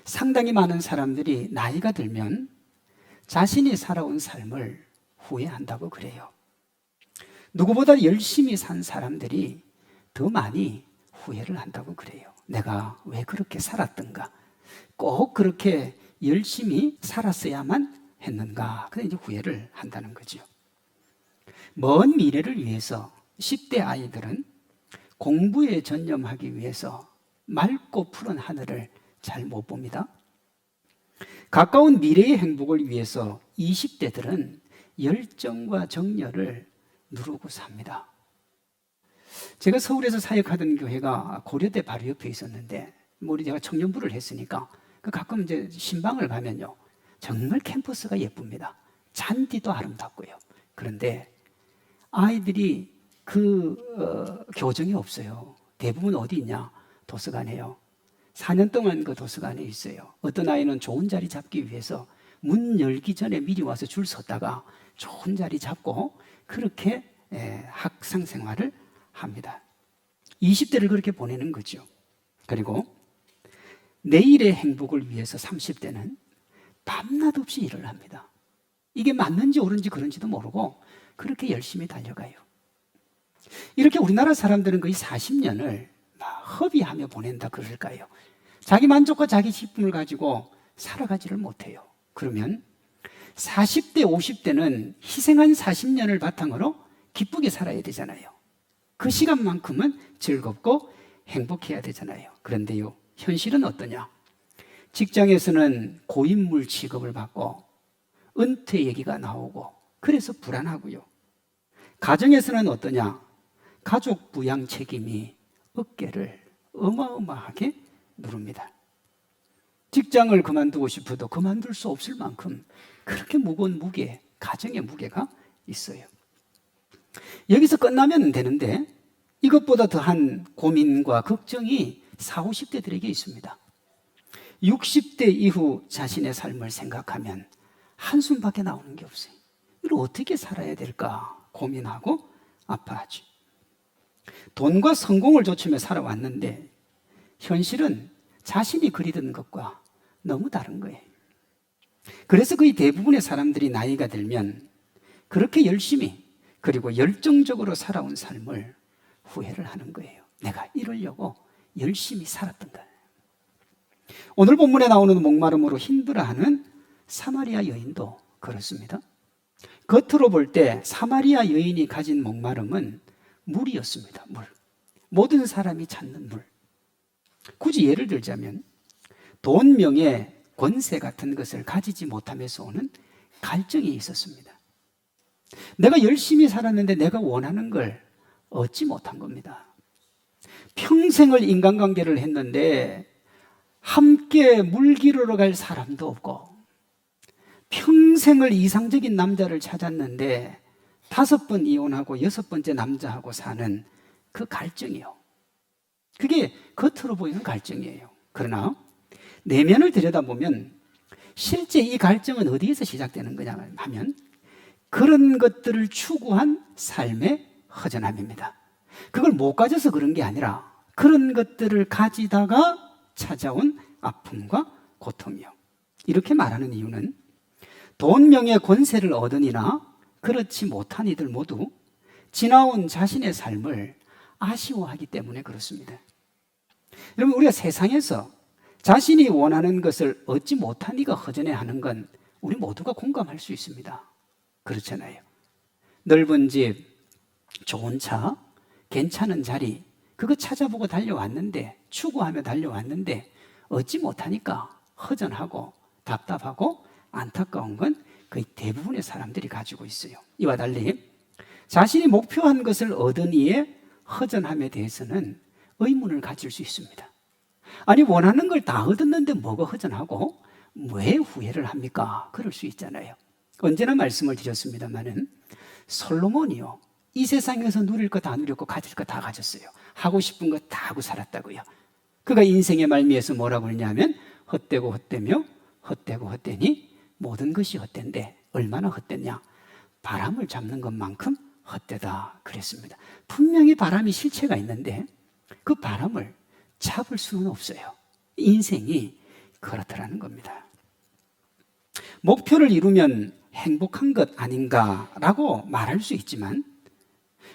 상당히 많은 사람들이 나이가 들면 자신이 살아온 삶을 후회한다고 그래요. 누구보다 열심히 산 사람들이 더 많이 후회를 한다고 그래요. 내가 왜 그렇게 살았던가? 꼭 그렇게 열심히 살았어야만 했는가? 그래 이제 후회를 한다는 거죠. 먼 미래를 위해서 10대 아이들은 공부에 전념하기 위해서 맑고 푸른 하늘을 잘 못 봅니다. 가까운 미래의 행복을 위해서 20대들은 열정과 정열을 누르고 삽니다. 제가 서울에서 사역하던 교회가 고려대 바로 옆에 있었는데, 우리 제가 청년부를 했으니까 가끔 이제 신방을 가면요, 정말 캠퍼스가 예쁩니다. 잔디도 아름답고요. 그런데 아이들이 교정이 없어요. 대부분 어디 있냐? 도서관에요. 4년 동안 그 도서관에 있어요. 어떤 아이는 좋은 자리 잡기 위해서 문 열기 전에 미리 와서 줄 섰다가 좋은 자리 잡고 그렇게 학상 생활을 합니다. 20대를 그렇게 보내는 거죠. 그리고 내일의 행복을 위해서 30대는 밤낮 없이 일을 합니다. 이게 맞는지 옳은지 그런지도 모르고 그렇게 열심히 달려가요. 이렇게 우리나라 사람들은 거의 40년을 허비하며 보낸다 그럴까요? 자기 만족과 자기 기쁨을 가지고 살아가지를 못해요. 그러면 40대, 50대는 희생한 40년을 바탕으로 기쁘게 살아야 되잖아요. 그 시간만큼은 즐겁고 행복해야 되잖아요. 그런데요, 현실은 어떠냐? 직장에서는 고인물 취급을 받고 은퇴 얘기가 나오고 그래서 불안하고요. 가정에서는 어떠냐? 가족 부양 책임이 어깨를 어마어마하게 누릅니다. 직장을 그만두고 싶어도 그만둘 수 없을 만큼 그렇게 무거운 무게, 가정의 무게가 있어요. 여기서 끝나면 되는데 이것보다 더한 고민과 걱정이 40, 50대들에게 있습니다. 60대 이후 자신의 삶을 생각하면 한숨밖에 나오는 게 없어요. 이걸 어떻게 살아야 될까 고민하고 아파하죠. 돈과 성공을 좇으며 살아왔는데 현실은 자신이 그리던 것과 너무 다른 거예요. 그래서 거의 대부분의 사람들이 나이가 들면 그렇게 열심히 그리고 열정적으로 살아온 삶을 후회를 하는 거예요. 내가 이러려고 열심히 살았던 거예요. 오늘 본문에 나오는 목마름으로 힘들어하는 사마리아 여인도 그렇습니다. 겉으로 볼 때 사마리아 여인이 가진 목마름은 물이었습니다. 물. 모든 사람이 찾는 물. 굳이 예를 들자면 돈, 명예, 권세 같은 것을 가지지 못함에서 오는 갈증이 있었습니다. 내가 열심히 살았는데 내가 원하는 걸 얻지 못한 겁니다. 평생을 인간관계를 했는데 함께 물기르러 갈 사람도 없고 평생을 이상적인 남자를 찾았는데 5번 이혼하고 6번째 남자하고 사는 그 갈증이요. 그게 겉으로 보이는 갈증이에요. 그러나 내면을 들여다보면 실제 이 갈증은 어디에서 시작되는 거냐 하면 그런 것들을 추구한 삶의 허전함입니다. 그걸 못 가져서 그런 게 아니라 그런 것들을 가지다가 찾아온 아픔과 고통이요. 이렇게 말하는 이유는 돈, 명예, 권세를 얻으니나 그렇지 못한 이들 모두 지나온 자신의 삶을 아쉬워하기 때문에 그렇습니다. 여러분, 우리가 세상에서 자신이 원하는 것을 얻지 못한 이가 허전해하는 건 우리 모두가 공감할 수 있습니다. 그렇잖아요. 넓은 집, 좋은 차, 괜찮은 자리 그거 찾아보고 달려왔는데 추구하며 달려왔는데 얻지 못하니까 허전하고 답답하고 안타까운 건 거의 대부분의 사람들이 가지고 있어요. 이와 달리 자신이 목표한 것을 얻은 이의 허전함에 대해서는 의문을 가질 수 있습니다. 아니 원하는 걸 다 얻었는데 뭐가 허전하고 왜 후회를 합니까? 그럴 수 있잖아요. 언제나 말씀을 드렸습니다마는 솔로몬이요, 이 세상에서 누릴 거 다 누렸고 가질 거 다 가졌어요. 하고 싶은 거 다 하고 살았다고요. 그가 인생의 말미에서 뭐라고 그러냐면 헛되고 헛되며 헛되고 헛되니 모든 것이 헛된데 얼마나 헛됐냐? 바람을 잡는 것만큼 헛되다 그랬습니다. 분명히 바람이 실체가 있는데 그 바람을 잡을 수는 없어요. 인생이 그렇더라는 겁니다. 목표를 이루면 행복한 것 아닌가라고 말할 수 있지만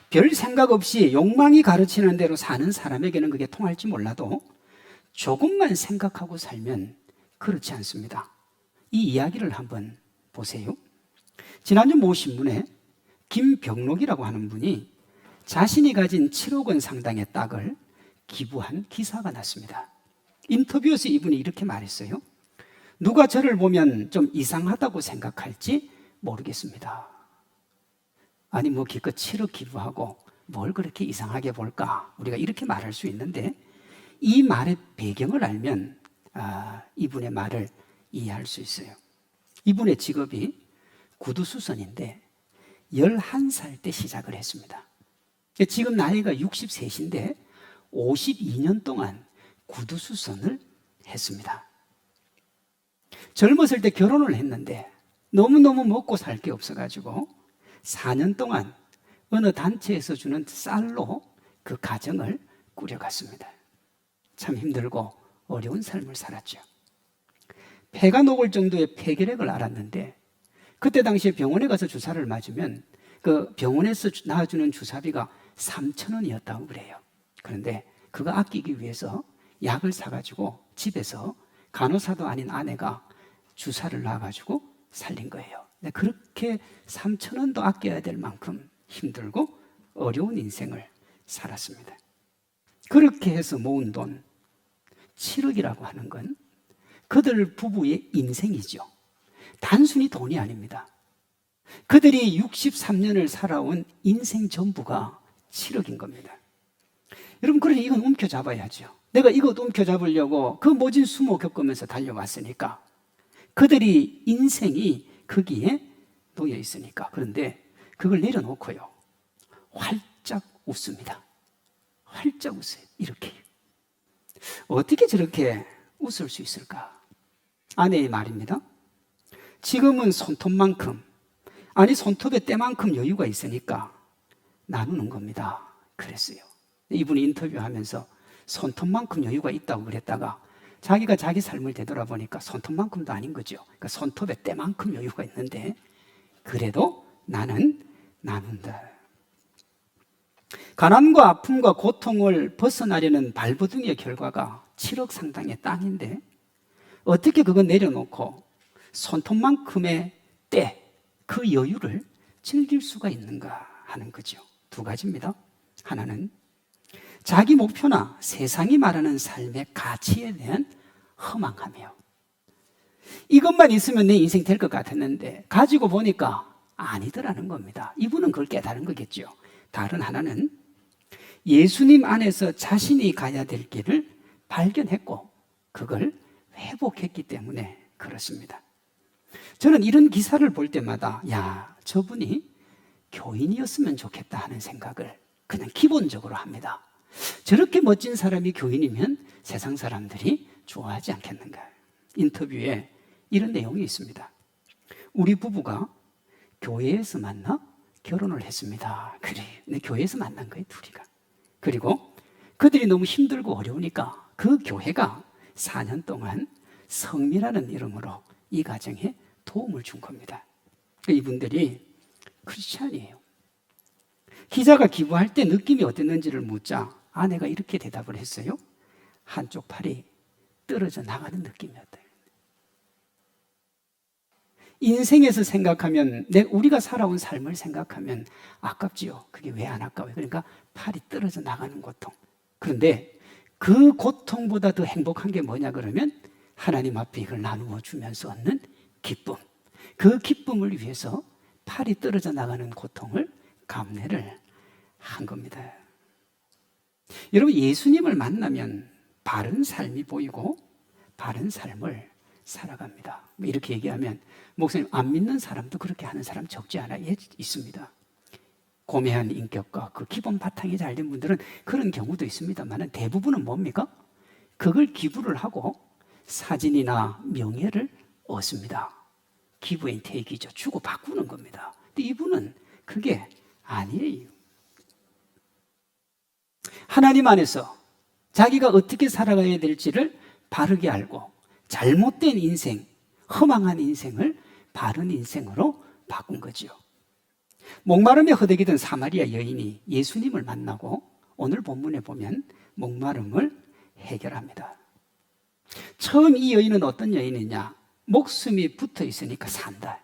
별 생각 없이 욕망이 가르치는 대로 사는 사람에게는 그게 통할지 몰라도 조금만 생각하고 살면 그렇지 않습니다. 이 이야기를 한번 보세요. 지난주 모 신문에 김병록이라고 하는 분이 자신이 가진 7억 원 상당의 땅을 기부한 기사가 났습니다. 인터뷰에서 이분이 이렇게 말했어요. 누가 저를 보면 좀 이상하다고 생각할지 모르겠습니다. 아니 뭐 기껏 7억 기부하고 뭘 그렇게 이상하게 볼까? 우리가 이렇게 말할 수 있는데 이 말의 배경을 알면 이분의 말을 이해할 수 있어요. 이분의 직업이 구두수선인데 11살 때 시작을 했습니다. 지금 나이가 63인데 52년 동안 구두수선을 했습니다. 젊었을 때 결혼을 했는데 너무너무 먹고 살 게 없어가지고 4년 동안 어느 단체에서 주는 쌀로 그 가정을 꾸려갔습니다. 참 힘들고 어려운 삶을 살았죠. 폐가 녹을 정도의 폐결핵을 앓았는데 그때 당시에 병원에 가서 주사를 맞으면 그 병원에서 나와주는 주사비가 3,000원이었다고 그래요. 그런데 그거 아끼기 위해서 약을 사가지고 집에서 간호사도 아닌 아내가 주사를 놔가지고 살린 거예요. 그렇게 3,000원도 아껴야 될 만큼 힘들고 어려운 인생을 살았습니다. 그렇게 해서 모은 돈 7억이라고 하는 건 그들 부부의 인생이죠. 단순히 돈이 아닙니다. 그들이 63년을 살아온 인생 전부가 7억인 겁니다. 여러분, 그러니 이건 움켜잡아야죠. 내가 이것 움켜잡으려고 그 모진 수모 겪으면서 달려왔으니까 그들이 인생이 거기에 놓여 있으니까. 그런데 그걸 내려놓고요 활짝 웃습니다. 활짝 웃어요. 이렇게. 어떻게 저렇게 웃을 수 있을까? 아내의 말입니다. 지금은 손톱만큼, 아니 손톱의 때만큼 여유가 있으니까 나누는 겁니다. 그랬어요. 이분이 인터뷰하면서 손톱만큼 여유가 있다고 그랬다가 자기가 자기 삶을 되돌아보니까 손톱만큼도 아닌 거죠. 그러니까 손톱의 때만큼 여유가 있는데 그래도 나는 나눈다. 가난과 아픔과 고통을 벗어나려는 발버둥의 결과가 7억 상당의 땅인데 어떻게 그거 내려놓고 손톱만큼의 때, 그 여유를 즐길 수가 있는가 하는 거죠. 두 가지입니다. 하나는 자기 목표나 세상이 말하는 삶의 가치에 대한 허망하며 이것만 있으면 내 인생 될 것 같았는데 가지고 보니까 아니더라는 겁니다. 이분은 그걸 깨달은 거겠죠. 다른 하나는 예수님 안에서 자신이 가야 될 길을 발견했고 그걸 회복했기 때문에 그렇습니다. 저는 이런 기사를 볼 때마다 야, 저분이 교인이었으면 좋겠다 하는 생각을 그냥 기본적으로 합니다. 저렇게 멋진 사람이 교인이면 세상 사람들이 좋아하지 않겠는가. 인터뷰에 이런 내용이 있습니다. 우리 부부가 교회에서 만나 결혼을 했습니다. 그래, 내 교회에서 만난 거예요, 둘이가. 그리고 그들이 너무 힘들고 어려우니까 그 교회가 4년 동안 성미라는 이름으로 이 가정에 도움을 준 겁니다. 이분들이 크리스찬이에요. 기자가 기부할 때 느낌이 어땠는지를 묻자 아내가 이렇게 대답을 했어요. 한쪽 팔이 떨어져 나가는 느낌이었다. 인생에서 생각하면 우리가 살아온 삶을 생각하면 아깝지요. 그게 왜 안 아까워요? 그러니까 팔이 떨어져 나가는 고통. 그런데 그 고통보다 더 행복한 게 뭐냐 그러면 하나님 앞에 이걸 나누어 주면서 얻는 기쁨. 그 기쁨을 위해서 팔이 떨어져 나가는 고통을 감내를 한 겁니다. 여러분, 예수님을 만나면 바른 삶이 보이고 바른 삶을 살아갑니다. 이렇게 얘기하면 목사님 안 믿는 사람도 그렇게 하는 사람 적지 않아 있습니다. 고매한 인격과 그 기본 바탕이 잘된 분들은 그런 경우도 있습니다만 대부분은 뭡니까? 그걸 기부를 하고 사진이나 명예를 얻습니다. 기부인 택이죠. 주고 바꾸는 겁니다. 근데 이분은 그게 아니에요. 하나님 안에서 자기가 어떻게 살아가야 될지를 바르게 알고 잘못된 인생, 허망한 인생을 바른 인생으로 바꾼 거죠. 목마름에 허덕이던 사마리아 여인이 예수님을 만나고 오늘 본문에 보면 목마름을 해결합니다. 처음 이 여인은 어떤 여인이냐? 목숨이 붙어 있으니까 산다,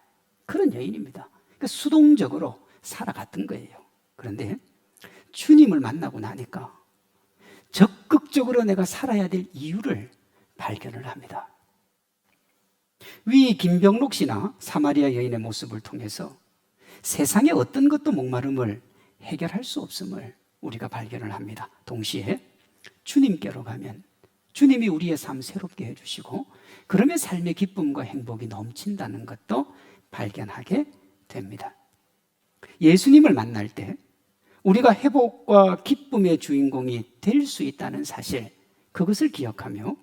그런 여인입니다. 그러니까 수동적으로 살아갔던 거예요. 그런데 주님을 만나고 나니까 적극적으로 내가 살아야 될 이유를 발견을 합니다. 위 김병록 씨나 사마리아 여인의 모습을 통해서 세상의 어떤 것도 목마름을 해결할 수 없음을 우리가 발견을 합니다. 동시에 주님께로 가면 주님이 우리의 삶 새롭게 해주시고 그러면 삶의 기쁨과 행복이 넘친다는 것도 발견하게 됩니다. 예수님을 만날 때 우리가 회복과 기쁨의 주인공이 될 수 있다는 사실, 그것을 기억하며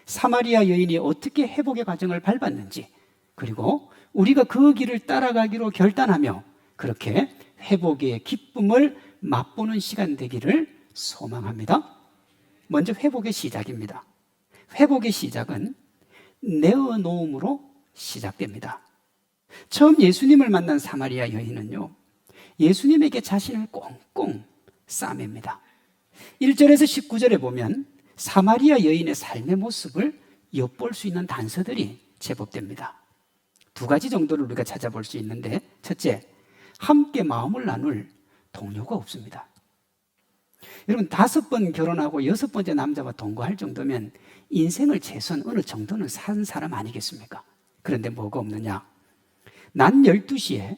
사마리아 여인이 어떻게 회복의 과정을 밟았는지, 그리고 우리가 그 길을 따라가기로 결단하며 그렇게 회복의 기쁨을 맛보는 시간 되기를 소망합니다. 먼저 회복의 시작입니다. 회복의 시작은 내어놓음으로 시작됩니다. 처음 예수님을 만난 사마리아 여인은요, 예수님에게 자신을 꽁꽁 싸맵니다. 1절에서 19절에 보면 사마리아 여인의 삶의 모습을 엿볼 수 있는 단서들이 제법 됩니다. 두 가지 정도를 우리가 찾아볼 수 있는데, 첫째, 함께 마음을 나눌 동료가 없습니다. 여러분, 5번 결혼하고 6번째 남자와 동거할 정도면 인생을 최소한 어느 정도는 산 사람 아니겠습니까? 그런데 뭐가 없느냐? 낮 12시에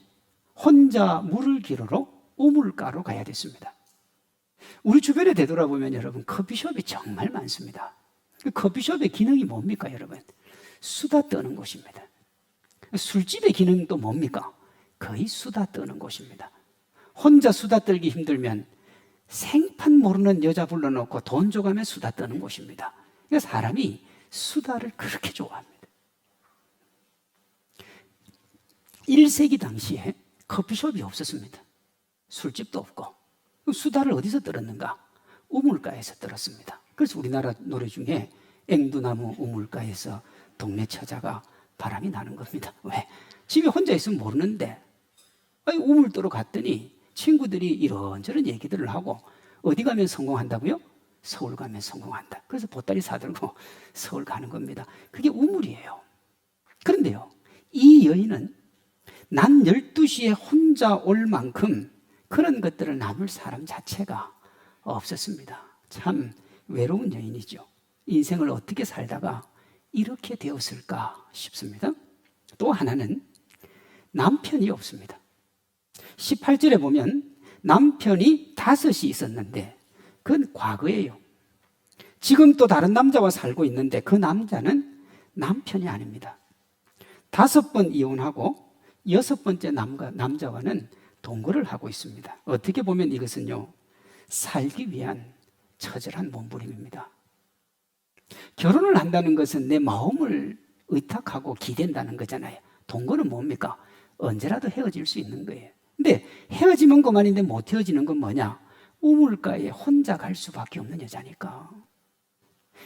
혼자 물을 기르러 우물가로 가야 됐습니다. 우리 주변에 되돌아보면 여러분, 커피숍이 정말 많습니다. 그 커피숍의 기능이 뭡니까 여러분? 수다 떠는 곳입니다. 술집의 기능은 또 뭡니까? 거의 수다 떠는 곳입니다. 혼자 수다 떨기 힘들면 생판 모르는 여자 불러놓고 돈 줘가며 수다 떠는 곳입니다. 그러니까 사람이 수다를 그렇게 좋아합니다. 1세기 당시에 커피숍이 없었습니다. 술집도 없고. 수다를 어디서 떨었는가? 우물가에서 떨었습니다. 그래서 우리나라 노래 중에 앵두나무 우물가에서 동네 처자가 바람이 나는 겁니다. 왜? 집에 혼자 있으면 모르는데 우물도로 갔더니 친구들이 이런저런 얘기들을 하고, 어디 가면 성공한다고요? 서울 가면 성공한다. 그래서 보따리 사들고 서울 가는 겁니다. 그게 우물이에요. 그런데요, 이 여인은 낮 12시에 혼자 올 만큼 그런 것들을 나눌 사람 자체가 없었습니다. 참 외로운 여인이죠. 인생을 어떻게 살다가 이렇게 되었을까 싶습니다. 또 하나는 남편이 없습니다. 18절에 보면 남편이 5이 있었는데 그건 과거예요. 지금 또 다른 남자와 살고 있는데 그 남자는 남편이 아닙니다. 5번 이혼하고 6번째 남자와는 동거를 하고 있습니다. 어떻게 보면 이것은요, 살기 위한 처절한 몸부림입니다. 결혼을 한다는 것은 내 마음을 의탁하고 기댄다는 거잖아요. 동거는 뭡니까? 언제라도 헤어질 수 있는 거예요. 근데 헤어지면 그만인데 못 헤어지는 건 뭐냐? 우물가에 혼자 갈 수밖에 없는 여자니까.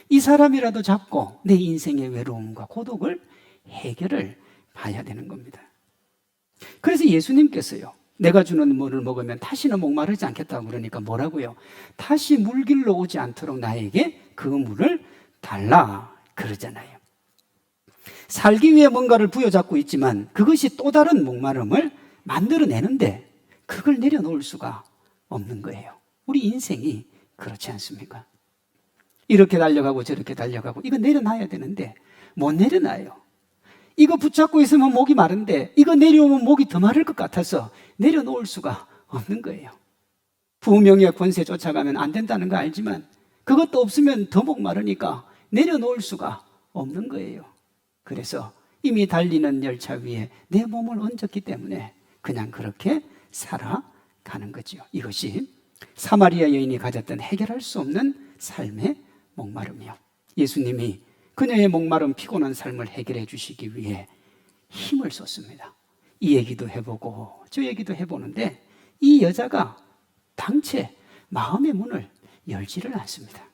이 사람이라도 잡고 내 인생의 외로움과 고독을 해결을 봐야 되는 겁니다. 그래서 예수님께서요, 내가 주는 물을 먹으면 다시는 목마르지 않겠다고 그러니까 뭐라고요? 다시 물길로 오지 않도록 나에게 그 물을 달라 그러잖아요. 살기 위해 뭔가를 부여잡고 있지만 그것이 또 다른 목마름을 만들어내는데 그걸 내려놓을 수가 없는 거예요. 우리 인생이 그렇지 않습니까? 이렇게 달려가고 저렇게 달려가고 이거 내려놔야 되는데 못 내려놔요. 이거 붙잡고 있으면 목이 마른데 이거 내려오면 목이 더 마를 것 같아서 내려놓을 수가 없는 거예요. 부명예 권세 쫓아가면 안 된다는 거 알지만 그것도 없으면 더 목 마르니까 내려놓을 수가 없는 거예요. 그래서 이미 달리는 열차 위에 내 몸을 얹었기 때문에 그냥 그렇게 살아가는 거죠. 이것이 사마리아 여인이 가졌던 해결할 수 없는 삶의 목마름이요. 예수님이 그녀의 목마름 피곤한 삶을 해결해 주시기 위해 힘을 썼습니다. 이 얘기도 해보고 저 얘기도 해보는데 이 여자가 당최 마음의 문을 열지를 않습니다.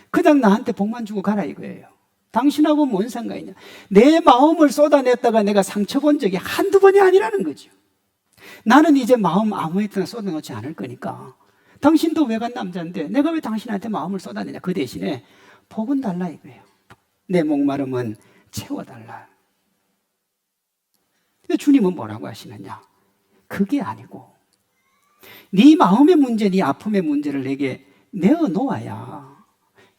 그냥 나한테 복만 주고 가라 이거예요. 당신하고 뭔 상관이냐. 내 마음을 쏟아냈다가 내가 상처본 적이 한두 번이 아니라는 거죠. 나는 이제 마음 아무에나 쏟아놓지 않을 거니까 당신도 외간 남자인데 내가 왜 당신한테 마음을 쏟아내냐. 그 대신에 복은 달라 이거예요. 내 목마름은 채워달라. 근데 주님은 뭐라고 하시느냐. 그게 아니고 네 마음의 문제, 네 아픔의 문제를 내게 내어놓아야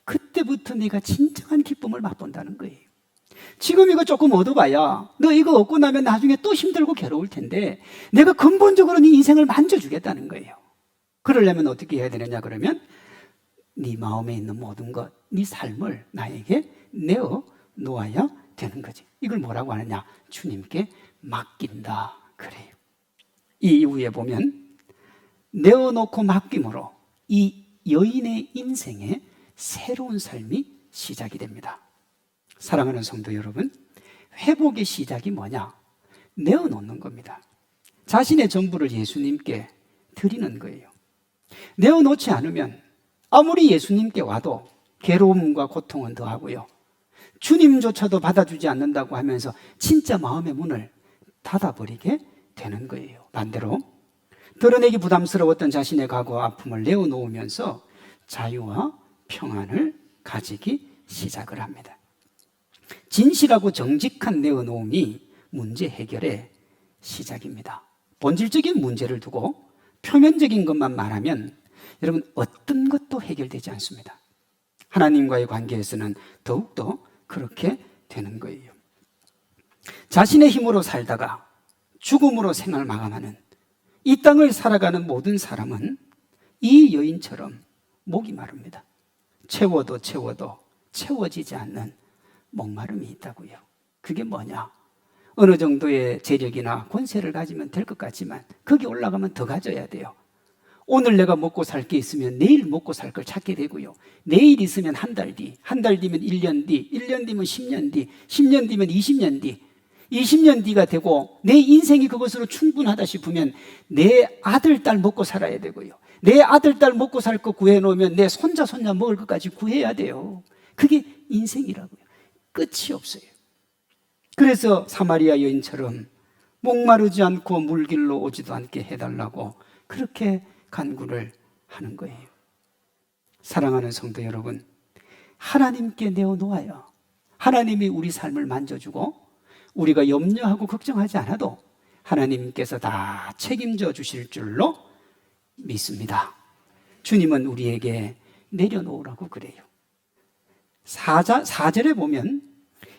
그때부터 네가 진정한 기쁨을 맛본다는 거예요. 지금 이거 조금 얻어봐야 너 이거 얻고 나면 나중에 또 힘들고 괴로울 텐데 내가 근본적으로 네 인생을 만져주겠다는 거예요. 그러려면 어떻게 해야 되느냐 그러면 네 마음에 있는 모든 것, 네 삶을 나에게 내어놓아야 되는 거지. 이걸 뭐라고 하느냐. 주님께 맡긴다 그래요. 이 이후에 보면 내어놓고 맡김으로 이 여인의 인생에 새로운 삶이 시작이 됩니다. 사랑하는 성도 여러분, 회복의 시작이 뭐냐? 내어놓는 겁니다. 자신의 전부를 예수님께 드리는 거예요. 내어놓지 않으면 아무리 예수님께 와도 괴로움과 고통은 더하고요. 주님조차도 받아주지 않는다고 하면서 진짜 마음의 문을 닫아버리게 되는 거예요. 반대로 드러내기 부담스러웠던 자신의 과거와 아픔을 내어놓으면서 자유와 평안을 가지기 시작을 합니다. 진실하고 정직한 내어놓음이 문제 해결의 시작입니다. 본질적인 문제를 두고 표면적인 것만 말하면 여러분 어떤 것도 해결되지 않습니다. 하나님과의 관계에서는 더욱더 그렇게 되는 거예요. 자신의 힘으로 살다가 죽음으로 생을 마감하는 이 땅을 살아가는 모든 사람은 이 여인처럼 목이 마릅니다. 채워도 채워지지 않는 목마름이 있다고요. 그게 뭐냐? 어느 정도의 재력이나 권세를 가지면 될 것 같지만 거기 올라가면 더 가져야 돼요. 오늘 내가 먹고 살 게 있으면 내일 먹고 살 걸 찾게 되고요. 내일 있으면 한 달 뒤, 한 달 뒤면 1년 뒤, 1년 뒤면 10년 뒤, 10년 뒤면 20년 뒤, 20년 뒤가 되고 내 인생이 그것으로 충분하다 싶으면 내 아들, 딸 먹고 살아야 되고요. 내 아들, 딸 먹고 살 거 구해놓으면 내 손자, 손녀 먹을 것까지 구해야 돼요. 그게 인생이라고요. 끝이 없어요. 그래서 사마리아 여인처럼 목마르지 않고 물길로 오지도 않게 해달라고 그렇게 간구를 하는 거예요. 사랑하는 성도 여러분, 하나님께 내어놓아요. 하나님이 우리 삶을 만져주고 우리가 염려하고 걱정하지 않아도 하나님께서 다 책임져 주실 줄로 믿습니다. 주님은 우리에게 내려놓으라고 그래요. 4절에 보면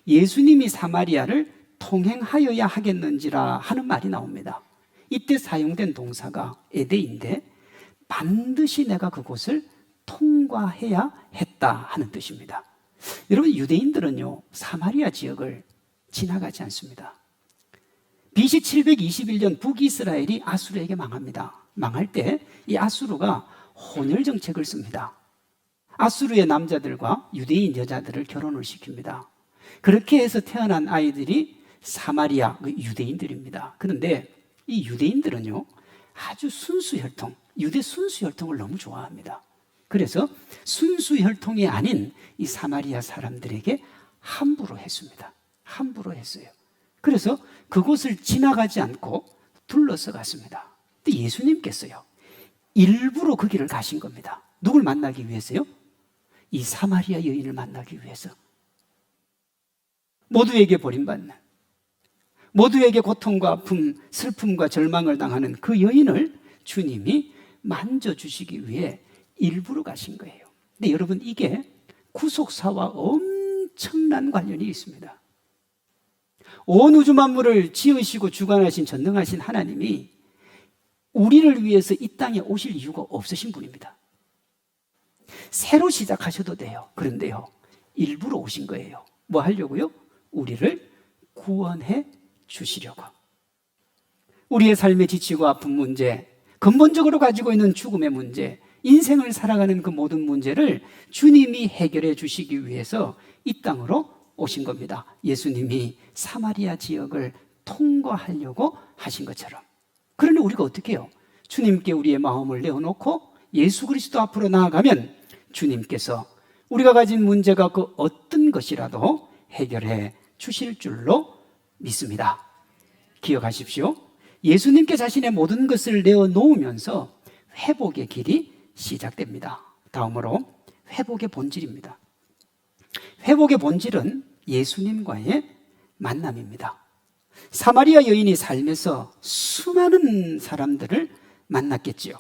예수님이 사마리아를 통행하여야 하겠는지라 하는 말이 나옵니다. 이때 사용된 동사가 에데인데 반드시 내가 그곳을 통과해야 했다 하는 뜻입니다. 여러분, 유대인들은요 사마리아 지역을 지나가지 않습니다. BC 721년 북이스라엘이 아수르에게 망합니다. 망할 때 이 아수르가 혼혈 정책을 씁니다. 아수르의 남자들과 유대인 여자들을 결혼을 시킵니다. 그렇게 해서 태어난 아이들이 사마리아 유대인들입니다. 그런데 이 유대인들은요 아주 순수 혈통, 유대 순수 혈통을 너무 좋아합니다. 그래서 순수 혈통이 아닌 이 사마리아 사람들에게 함부로 했습니다. 함부로 했어요. 그래서 그곳을 지나가지 않고 둘러서 갔습니다. 근데 예수님께서요 일부러 그 길을 가신 겁니다. 누굴 만나기 위해서요? 이 사마리아 여인을 만나기 위해서. 모두에게 버림받는, 모두에게 고통과 아픔, 슬픔과 절망을 당하는 그 여인을 주님이 만져주시기 위해 일부러 가신 거예요. 근데 여러분, 이게 구속사와 엄청난 관련이 있습니다. 온 우주 만물을 지으시고 주관하신 전능하신 하나님이 우리를 위해서 이 땅에 오실 이유가 없으신 분입니다. 새로 시작하셔도 돼요. 그런데요 일부러 오신 거예요. 뭐 하려고요? 우리를 구원해 주시려고. 우리의 삶에 지치고 아픈 문제, 근본적으로 가지고 있는 죽음의 문제, 인생을 살아가는 그 모든 문제를 주님이 해결해 주시기 위해서 이 땅으로 오신 겁니다. 예수님이 사마리아 지역을 통과하려고 하신 것처럼. 그러니 우리가 어떻게 해요? 주님께 우리의 마음을 내어놓고 예수 그리스도 앞으로 나아가면 주님께서 우리가 가진 문제가 그 어떤 것이라도 해결해 주실 줄로 믿습니다. 기억하십시오. 예수님께 자신의 모든 것을 내어놓으면서 회복의 길이 시작됩니다. 다음으로 회복의 본질입니다. 회복의 본질은 예수님과의 만남입니다. 사마리아 여인이 삶에서 수많은 사람들을 만났겠지요.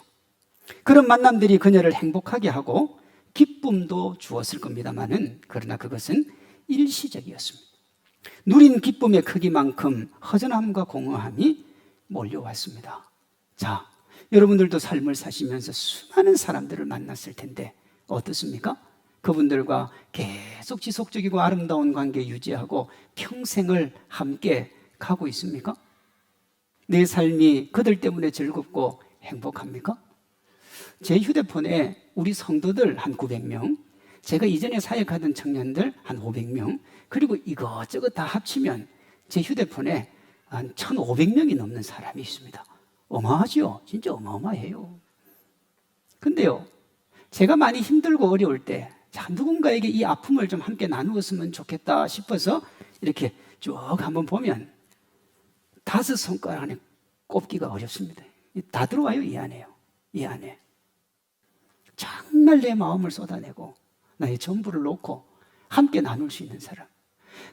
그런 만남들이 그녀를 행복하게 하고 기쁨도 주었을 겁니다만은, 그러나 그것은 일시적이었습니다. 누린 기쁨의 크기만큼 허전함과 공허함이 몰려왔습니다. 자, 여러분들도 삶을 사시면서 수많은 사람들을 만났을 텐데 어떻습니까? 그분들과 계속 지속적이고 아름다운 관계 유지하고 평생을 함께 가고 있습니까? 내 삶이 그들 때문에 즐겁고 행복합니까? 제 휴대폰에 우리 성도들 한 900명, 제가 이전에 사역하던 청년들 한 500명, 그리고 이것저것 다 합치면 제 휴대폰에 한 1,500명이 넘는 사람이 있습니다. 어마하지요? 진짜 어마어마해요. 근데요, 제가 많이 힘들고 어려울 때 누군가에게 이 아픔을 좀 함께 나누었으면 좋겠다 싶어서 이렇게 쭉 한번 보면 5손가락 안에 꼽기가 어렵습니다. 다 들어와요, 이 안에요. 이 안에. 정말 내 마음을 쏟아내고 나의 전부를 놓고 함께 나눌 수 있는 사람.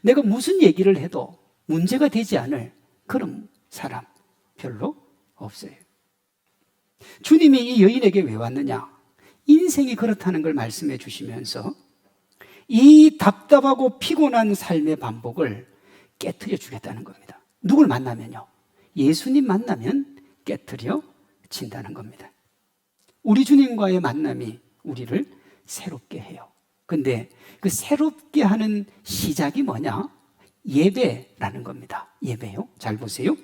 내가 무슨 얘기를 해도 문제가 되지 않을 그런 사람 별로 없어요. 주님이 이 여인에게 왜 왔느냐? 인생이 그렇다는 걸 말씀해 주시면서 이 답답하고 피곤한 삶의 반복을 깨트려 주겠다는 겁니다. 누굴 만나면요? 예수님 만나면 깨트려 진다는 겁니다. 우리 주님과의 만남이 우리를 새롭게 해요. 근데 그 새롭게 하는 시작이 뭐냐? 예배라는 겁니다. 예배요. 잘 보세요.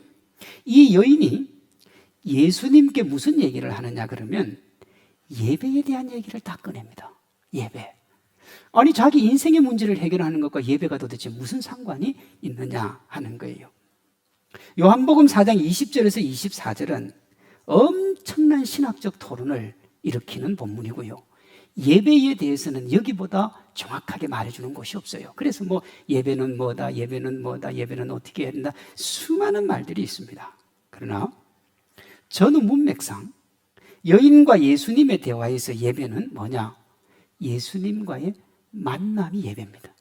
이 여인이 예수님께 무슨 얘기를 하느냐 그러면 예배에 대한 얘기를 다 꺼냅니다. 예배. 아니, 자기 인생의 문제를 해결하는 것과 예배가 도대체 무슨 상관이 있느냐 하는 거예요. 요한복음 4장 20절에서 24절은 엄청난 신학적 토론을 일으키는 본문이고요. 예배에 대해서는 여기보다 정확하게 말해주는 곳이 없어요. 그래서 뭐 예배는 뭐다, 예배는 뭐다, 예배는 어떻게 해야 된다, 수많은 말들이 있습니다. 그러나 전후 문맥상 여인과 예수님의 대화에서 예배는 뭐냐? 예수님과의 만남이 예배입니다.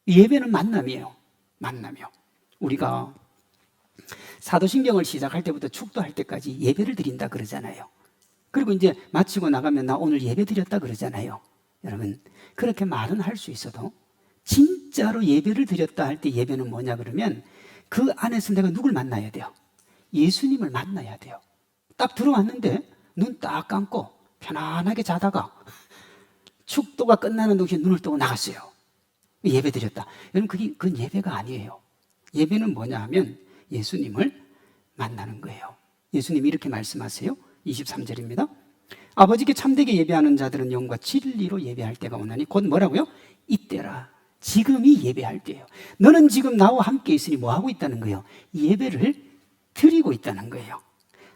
예배는 만남이에요. 만남이요. 우리가 사도신경을 시작할 때부터 축도할 때까지 예배를 드린다 그러잖아요. 그리고 이제 마치고 나가면 나 오늘 예배 드렸다 그러잖아요. 여러분, 그렇게 말은 할 수 있어도 진짜로 예배를 드렸다 할 때 예배는 뭐냐 그러면 그 안에서 내가 누굴 만나야 돼요? 예수님을 만나야 돼요. 딱 들어왔는데 눈 딱 감고 편안하게 자다가 축도가 끝나는 동시에 눈을 뜨고 나갔어요. 예배 드렸다. 여러분, 그건 예배가 아니에요. 예배는 뭐냐 하면 예수님을 만나는 거예요. 예수님이 이렇게 말씀하세요. 23절입니다. 아버지께 참되게 예배하는 자들은 영과 진리로 예배할 때가 오나니, 곧 뭐라고요? 이때라. 지금이 예배할 때예요. 너는 지금 나와 함께 있으니 뭐 하고 있다는 거예요? 예배를 드리고 있다는 거예요.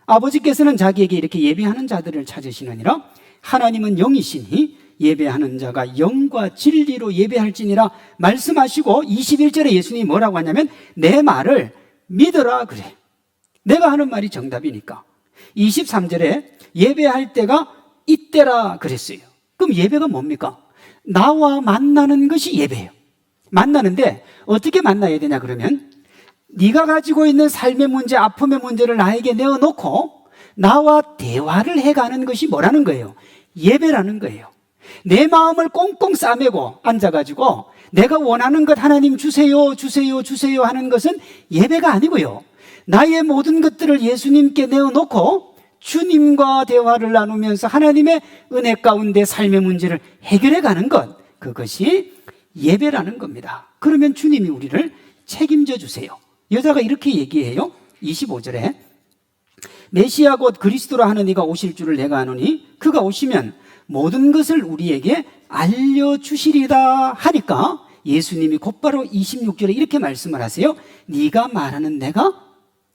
아버지께서는 자기에게 이렇게 예배하는 자들을 찾으시느니라. 하나님은 영이시니 예배하는 자가 영과 진리로 예배할지니라 말씀하시고, 21절에 예수님이 뭐라고 하냐면 내 말을 믿으라 그래. 내가 하는 말이 정답이니까. 23절에 예배할 때가 이때라 그랬어요. 그럼 예배가 뭡니까? 나와 만나는 것이 예배예요. 만나는데 어떻게 만나야 되냐 그러면 네가 가지고 있는 삶의 문제, 아픔의 문제를 나에게 내어놓고 나와 대화를 해가는 것이 뭐라는 거예요? 예배라는 거예요. 내 마음을 꽁꽁 싸매고 앉아가지고 내가 원하는 것 하나님 주세요, 주세요, 주세요 하는 것은 예배가 아니고요. 나의 모든 것들을 예수님께 내어놓고 주님과 대화를 나누면서 하나님의 은혜 가운데 삶의 문제를 해결해가는 것, 그것이 예배라는 겁니다. 그러면 주님이 우리를 책임져 주세요. 여자가 이렇게 얘기해요. 25절에 메시아 곧 그리스도라 하는 이가 오실 줄을 내가 아노니 그가 오시면 모든 것을 우리에게 알려주시리다 하니까 예수님이 곧바로 26절에 이렇게 말씀을 하세요. 네가 말하는 내가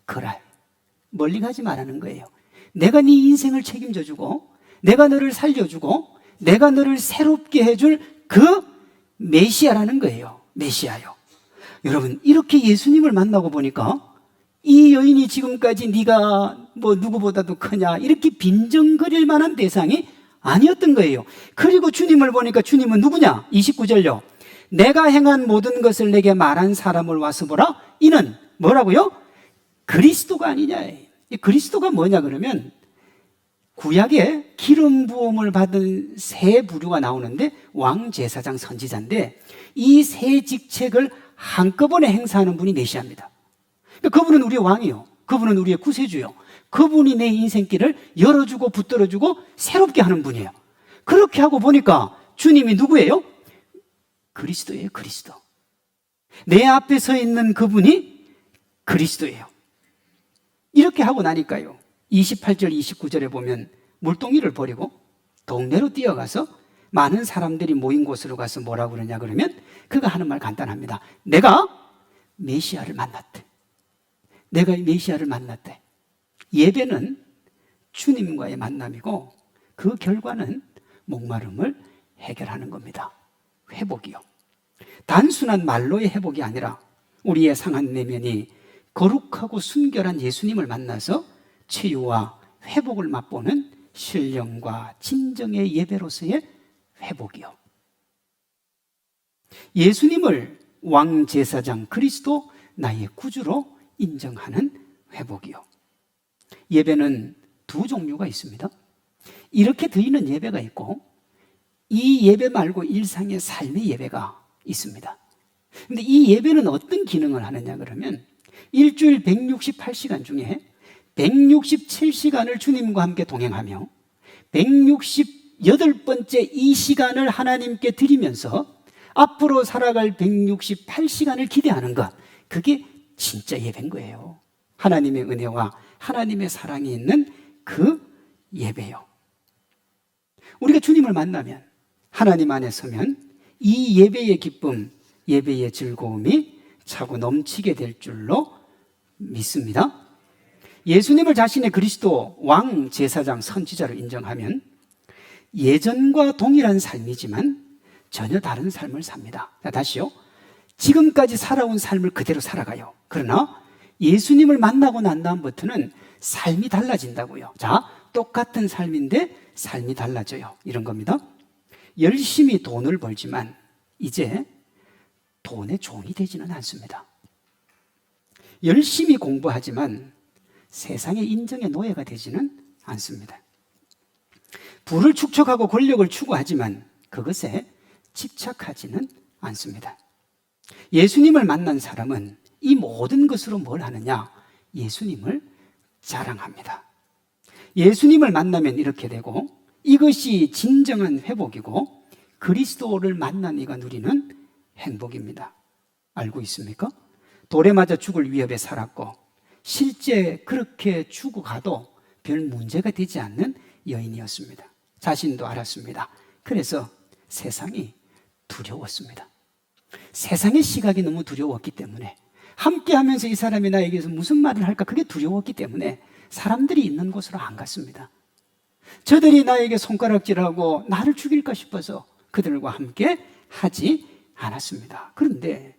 그라. 멀리 가지 말라는 거예요. 내가 네 인생을 책임져주고 내가 너를 살려주고 내가 너를 새롭게 해줄 그 메시아라는 거예요. 메시아요. 여러분, 이렇게 예수님을 만나고 보니까 이 여인이 지금까지 네가 뭐 누구보다도 크냐 이렇게 빈정거릴 만한 대상이 아니었던 거예요. 그리고 주님을 보니까 주님은 누구냐? 29절요. 내가 행한 모든 것을 내게 말한 사람을 와서 보라. 이는 뭐라고요? 그리스도가 아니냐. 이 그리스도가 뭐냐 그러면 구약에 기름 부음을 받은 세 부류가 나오는데 왕, 제사장, 선지자인데 이 세 직책을 한꺼번에 행사하는 분이 메시아입니다. 그러니까 그분은 우리의 왕이요, 그분은 우리의 구세주요, 그분이 내 인생길을 열어주고 붙들어주고 새롭게 하는 분이에요. 그렇게 하고 보니까 주님이 누구예요? 그리스도예요. 그리스도. 내 앞에 서 있는 그분이 그리스도예요. 이렇게 하고 나니까요, 28절 29절에 보면 물동이를 버리고 동네로 뛰어가서 많은 사람들이 모인 곳으로 가서 뭐라고 그러냐 그러면 그가 하는 말 간단합니다. 내가 메시아를 만났대. 내가 메시아를 만났대. 예배는 주님과의 만남이고 그 결과는 목마름을 해결하는 겁니다. 회복이요. 단순한 말로의 회복이 아니라 우리의 상한 내면이 거룩하고 순결한 예수님을 만나서 치유와 회복을 맛보는 신령과 진정의 예배로서의 회복이요. 예수님을 왕, 제사장, 그리스도, 나의 구주로 인정하는 회복이요. 예배는 두 종류가 있습니다. 이렇게 드리는 예배가 있고 이 예배 말고 일상의 삶의 예배가 있습니다. 그런데 이 예배는 어떤 기능을 하느냐 그러면 일주일 168시간 중에 167시간을 주님과 함께 동행하며 168번째 이 시간을 하나님께 드리면서 앞으로 살아갈 168시간을 기대하는 것, 그게 진짜 예배인 거예요. 하나님의 은혜와 하나님의 사랑이 있는 그 예배요. 우리가 주님을 만나면, 하나님 안에 서면 이 예배의 기쁨, 예배의 즐거움이 차고 넘치게 될 줄로 믿습니다. 예수님을 자신의 그리스도, 왕, 제사장, 선지자로 인정하면 예전과 동일한 삶이지만 전혀 다른 삶을 삽니다. 자, 다시요. 지금까지 살아온 삶을 그대로 살아가요. 그러나 예수님을 만나고 난 다음부터는 삶이 달라진다고요. 자, 똑같은 삶인데 삶이 달라져요. 이런 겁니다. 열심히 돈을 벌지만 이제 돈의 종이 되지는 않습니다. 열심히 공부하지만 세상의 인정의 노예가 되지는 않습니다. 부를 축적하고 권력을 추구하지만 그것에 집착하지는 않습니다. 예수님을 만난 사람은 이 모든 것으로 뭘 하느냐? 예수님을 자랑합니다. 예수님을 만나면 이렇게 되고 이것이 진정한 회복이고 그리스도를 만난 이가 누리는 행복입니다. 알고 있습니까? 돌에 맞아 죽을 위협에 살았고 실제 그렇게 죽어가도 별 문제가 되지 않는 여인이었습니다. 자신도 알았습니다. 그래서 세상이 두려웠습니다. 세상의 시각이 너무 두려웠기 때문에, 함께하면서 이 사람이 나에게서 무슨 말을 할까 그게 두려웠기 때문에 사람들이 있는 곳으로 안 갔습니다. 저들이 나에게 손가락질하고 나를 죽일까 싶어서 그들과 함께 하지 않았습니다. 그런데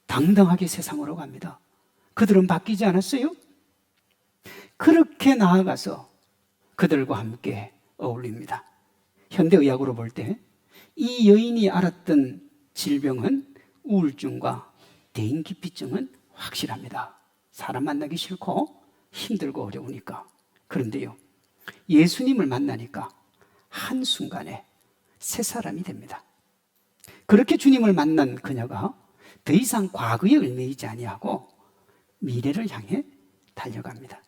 당당하게 세상으로 갑니다. 그들은 바뀌지 않았어요? 그렇게 나아가서 그들과 함께 어울립니다. 현대의학으로 볼 때 이 여인이 앓았던 질병은 우울증과 대인기피증은 확실합니다. 사람 만나기 싫고 힘들고 어려우니까. 그런데요, 예수님을 만나니까 한순간에 새 사람이 됩니다. 그렇게 주님을 만난 그녀가 더 이상 과거에 얽매이지 아니하고 미래를 향해 달려갑니다.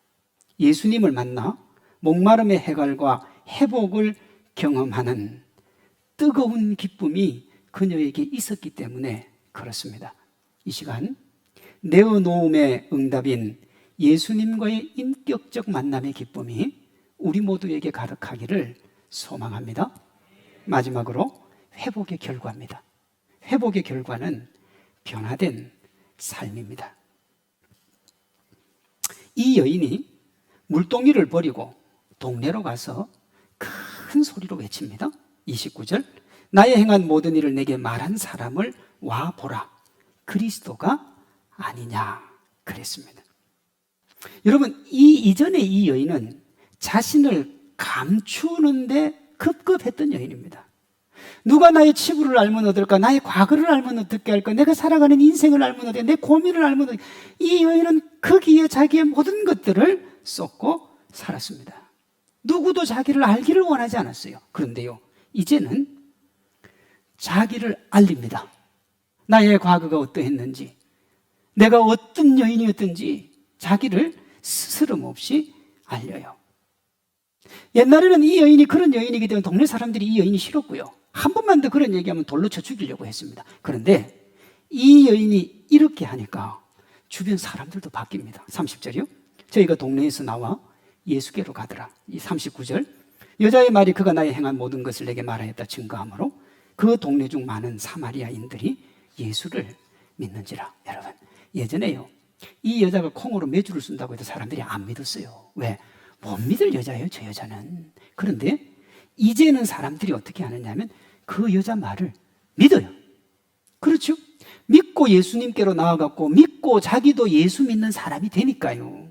예수님을 만나 목마름의 해갈과 회복을 경험하는 뜨거운 기쁨이 그녀에게 있었기 때문에 그렇습니다. 이 시간 네오노움의 응답인 예수님과의 인격적 만남의 기쁨이 우리 모두에게 가득하기를 소망합니다. 마지막으로 회복의 결과입니다. 회복의 결과는 변화된 삶입니다. 이 여인이 물동이를 버리고 동네로 가서 큰 소리로 외칩니다. 29절, 나의 행한 모든 일을 내게 말한 사람을 와 보라. 그리스도가 아니냐 그랬습니다. 여러분, 이 이전에 이 여인은 자신을 감추는데 급급했던 여인입니다. 누가 나의 치부를 알면 어떨까? 나의 과거를 알면 어떻게 할까? 내가 살아가는 인생을 알면 어떨까? 내 고민을 알면 어떨까? 이 여인은 거기에 자기의 모든 것들을 쏟고 살았습니다. 누구도 자기를 알기를 원하지 않았어요. 그런데요, 이제는 자기를 알립니다. 나의 과거가 어떠했는지, 내가 어떤 여인이었든지 자기를 스스럼없이 알려요. 옛날에는 이 여인이 그런 여인이기 때문에 동네 사람들이 이 여인이 싫었고요. 한 번만 더 그런 얘기하면 돌로 쳐 죽이려고 했습니다. 그런데 이 여인이 이렇게 하니까 주변 사람들도 바뀝니다. 30절이요. 저희가 동네에서 나와 예수께로 가더라. 이 39절. 여자의 말이 그가 나의 행한 모든 것을 내게 말하였다 증거하므로 그 동네 중 많은 사마리아인들이 예수를 믿는지라. 여러분, 예전에요, 이 여자가 콩으로 메주를 쓴다고 해도 사람들이 안 믿었어요. 왜? 못 믿을 여자예요, 저 여자는. 그런데 이제는 사람들이 어떻게 하느냐면 그 여자 말을 믿어요. 그렇죠? 믿고 예수님께로 나아갔고 믿고 자기도 예수 믿는 사람이 되니까요.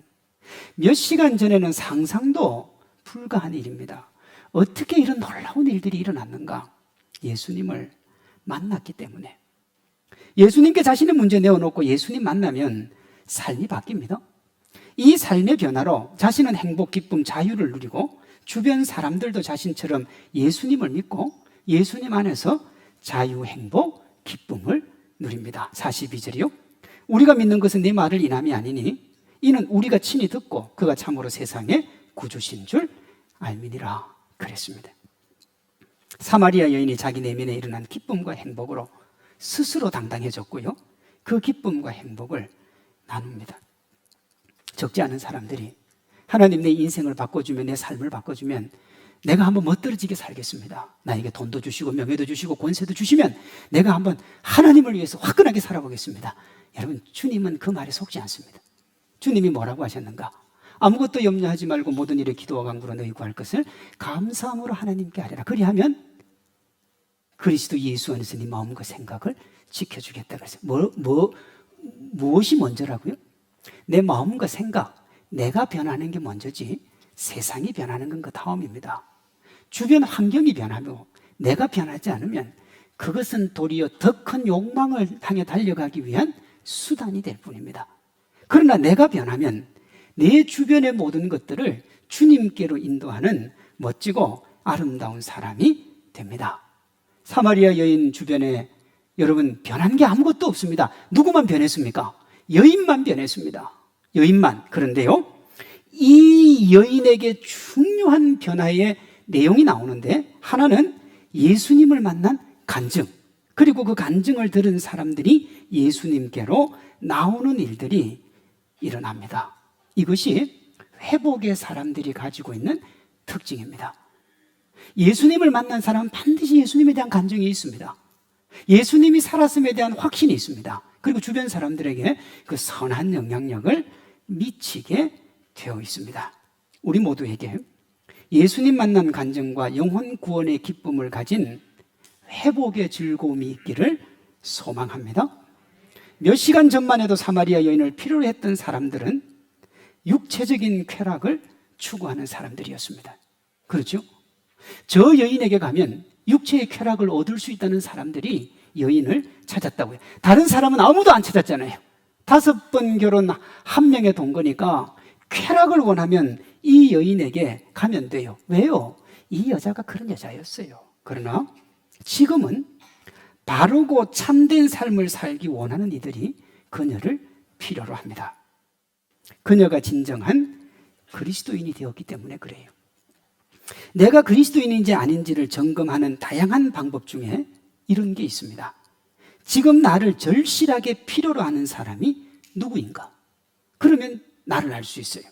몇 시간 전에는 상상도 불가한 일입니다. 어떻게 이런 놀라운 일들이 일어났는가? 예수님을 만났기 때문에. 예수님께 자신의 문제 내어놓고 예수님 만나면 삶이 바뀝니다. 이 삶의 변화로 자신은 행복, 기쁨, 자유를 누리고 주변 사람들도 자신처럼 예수님을 믿고 예수님 안에서 자유, 행복, 기쁨을 누립니다. 42절이요. 우리가 믿는 것은 네 말을 인함이 아니니 이는 우리가 친히 듣고 그가 참으로 세상의 구주신 줄 알미니라 그랬습니다. 사마리아 여인이 자기 내면에 일어난 기쁨과 행복으로 스스로 당당해졌고요. 그 기쁨과 행복을 나눕니다. 적지 않은 사람들이 하나님 내 인생을 바꿔주면, 내 삶을 바꿔주면 내가 한번 멋들어지게 살겠습니다. 나에게 돈도 주시고 명예도 주시고 권세도 주시면 내가 한번 하나님을 위해서 화끈하게 살아보겠습니다. 여러분, 주님은 그 말에 속지 않습니다. 주님이 뭐라고 하셨는가? 아무것도 염려하지 말고 모든 일에 기도와 간구로 너희 구할 것을 감사함으로 하나님께 하리라. 그리하면 그리스도 예수 안에서 네 마음과 생각을 지켜주겠다 그랬어요. 무엇이 먼저라고요? 내 마음과 생각, 내가 변하는 게 먼저지 세상이 변하는 건 그 다음입니다. 주변 환경이 변하며 내가 변하지 않으면 그것은 도리어 더 큰 욕망을 향해 달려가기 위한 수단이 될 뿐입니다. 그러나 내가 변하면 내 주변의 모든 것들을 주님께로 인도하는 멋지고 아름다운 사람이 됩니다. 사마리아 여인 주변에 여러분 변한 게 아무것도 없습니다. 누구만 변했습니까? 여인만 변했습니다. 여인만. 그런데요, 이 여인에게 중요한 변화의 내용이 나오는데 하나는 예수님을 만난 간증, 그리고 그 간증을 들은 사람들이 예수님께로 나오는 일들이 일어납니다. 이것이 회복의 사람들이 가지고 있는 특징입니다. 예수님을 만난 사람은 반드시 예수님에 대한 간증이 있습니다. 예수님이 살았음에 대한 확신이 있습니다. 그리고 주변 사람들에게 그 선한 영향력을 미치게 되어 있습니다. 우리 모두에게 예수님 만난 간증과 영혼 구원의 기쁨을 가진 회복의 즐거움이 있기를 소망합니다. 몇 시간 전만 해도 사마리아 여인을 필요로 했던 사람들은 육체적인 쾌락을 추구하는 사람들이었습니다. 그렇죠? 저 여인에게 가면 육체의 쾌락을 얻을 수 있다는 사람들이 여인을 찾았다고요. 다른 사람은 아무도 안 찾았잖아요. 5번 결혼 1명의 동거니까 쾌락을 원하면 이 여인에게 가면 돼요. 왜요? 이 여자가 그런 여자였어요. 그러나 지금은 바르고 참된 삶을 살기 원하는 이들이 그녀를 필요로 합니다. 그녀가 진정한 그리스도인이 되었기 때문에 그래요. 내가 그리스도인인지 아닌지를 점검하는 다양한 방법 중에 이런 게 있습니다. 지금 나를 절실하게 필요로 하는 사람이 누구인가? 그러면 나를 알 수 있어요.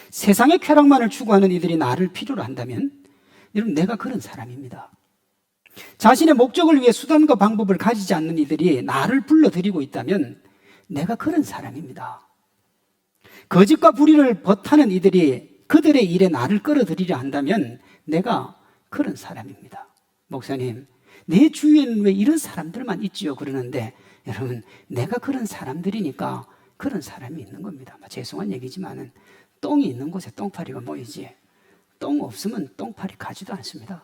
세상의 쾌락만을 추구하는 이들이 나를 필요로 한다면 여러분, 내가 그런 사람입니다. 자신의 목적을 위해 수단과 방법을 가지지 않는 이들이 나를 불러들이고 있다면 내가 그런 사람입니다. 거짓과 불의를 버타는 이들이 그들의 일에 나를 끌어들이려 한다면 내가 그런 사람입니다. 목사님, 내 주위에는 왜 이런 사람들만 있지요? 그러는데 여러분, 내가 그런 사람들이니까 그런 사람이 있는 겁니다. 죄송한 얘기지만은 똥이 있는 곳에 똥파리가 모이지, 똥 없으면 똥파리 가지도 않습니다.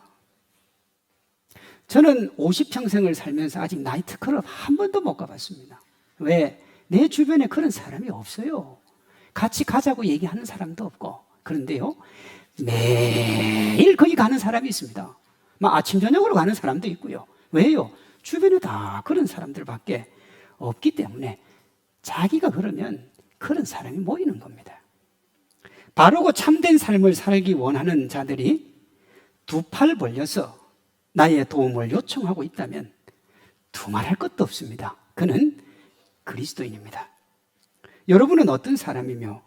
저는 50평생을 살면서 아직 나이트클럽 한 번도 못 가봤습니다. 왜? 내 주변에 그런 사람이 없어요. 같이 가자고 얘기하는 사람도 없고. 그런데요, 매일 거기 가는 사람이 있습니다. 아침 저녁으로 가는 사람도 있고요. 왜요? 주변에 다 그런 사람들밖에 없기 때문에 자기가 그러면 그런 사람이 모이는 겁니다. 바르고 참된 삶을 살기 원하는 자들이 두 팔 벌려서 나의 도움을 요청하고 있다면 두말할 것도 없습니다. 그는 그리스도인입니다. 여러분은 어떤 사람이며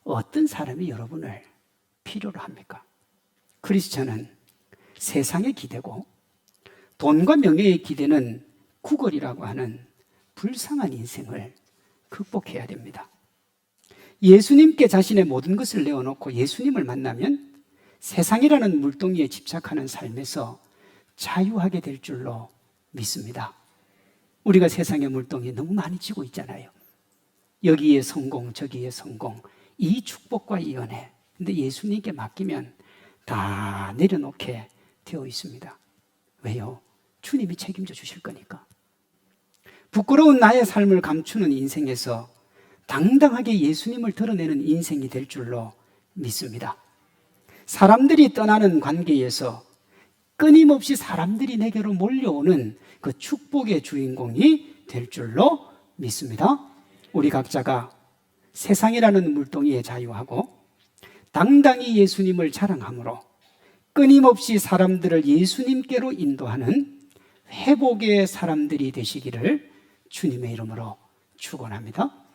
어떤 사람이 여러분을 필요로 합니까? 크리스천은 세상에 기대고 돈과 명예에 기대는 구걸이라고 하는 불쌍한 인생을 극복해야 됩니다. 예수님께 자신의 모든 것을 내어놓고 예수님을 만나면 세상이라는 물동이에 집착하는 삶에서 자유하게 될 줄로 믿습니다. 우리가 세상의 물동이에 너무 많이 지고 있잖아요. 여기에 성공, 저기에 성공, 이 축복과 이 은혜. 근데 예수님께 맡기면 다 내려놓게 되어 있습니다. 왜요? 주님이 책임져 주실 거니까. 부끄러운 나의 삶을 감추는 인생에서 당당하게 예수님을 드러내는 인생이 될 줄로 믿습니다. 사람들이 떠나는 관계에서 끊임없이 사람들이 내게로 몰려오는 그 축복의 주인공이 될 줄로 믿습니다. 우리 각자가 세상이라는 물동이에 자유하고 당당히 예수님을 자랑함으로 끊임없이 사람들을 예수님께로 인도하는 회복의 사람들이 되시기를 주님의 이름으로 축원합니다.